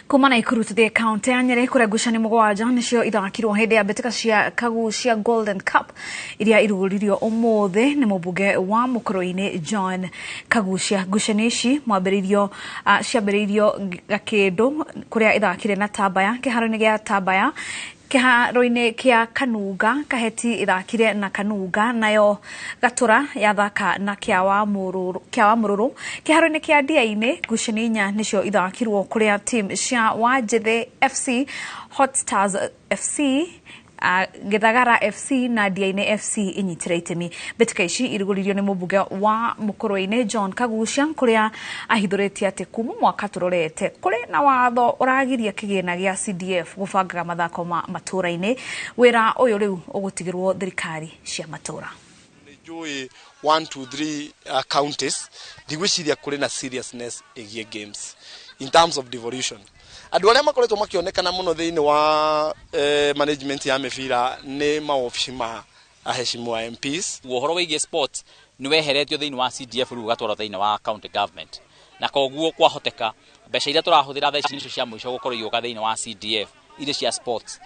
Kumana ikurututhie kaunti ya Nyeri kuria ngucanio mugwanja nicio ithakirwo hindi ya mbitika cia kagu cia Golden Cup iria iruguririo umuthi ni mubunge wa Mukurweini John Kagucia. Ngucanio ici ciambiriirio Gakindu kuria ithakire na Tambaya kiharo-ini gia Tambaya. Kiharo-ini kia Kanunga Kaheti ithakire na Kanunga, nayo Gatura yathaka na Kiawa Mururu. Kiharo-ini kia Ndiaini ngucanio inya nicio ithakirwo kuria team cia Wanjithe FC, Hot Stars FC, Githagara FC na Ndiaini FC inyitire itemi. Mbitika ici iruguririo ni mubunge wa Mukurweini John Kagucia kuria ahithuritie ati kuma mwaka turorete kuri na watho uragiria kigina gia CDF gubangaga mathako matura-ini. Wira uyu riu ugutigirwo thirikari cia matura. Njui 1 2 3 counties ndigwiciria kuri na seriousness egie games in terms of devolution. Andu aria makoretwo makionekana muno thiini wa management ya mibira ni maofici ma aheshimu wa MPs. Uhoro wigie sport ni weheretio thiini wa CDF ru gatwara thiini wa county government, na koguo kwahoteka mbeca iria turahuthira thaa ici cia mwisho gukorwo igoka thiini wa CDF ire cia sports,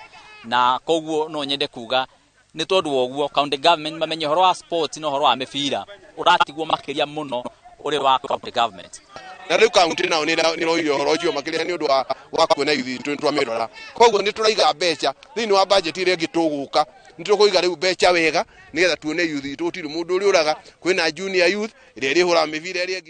na koguo no nyende kuga ni tondu woguo county government mamenye horo wa sports no horo wa mibira uratigwo makiria muno uri wa county government. Na riu county nao ni roirio horo ucio makiria ni undu wa kuona yuthi twamirora. Koguo ni turaiga mbeca thiini wa budget ire ngituguka ni tukuiga riu mbeca wega nigetha tuone yuthi tutiri mundu uri uraga kwina junior youth ire ri hura mibira iri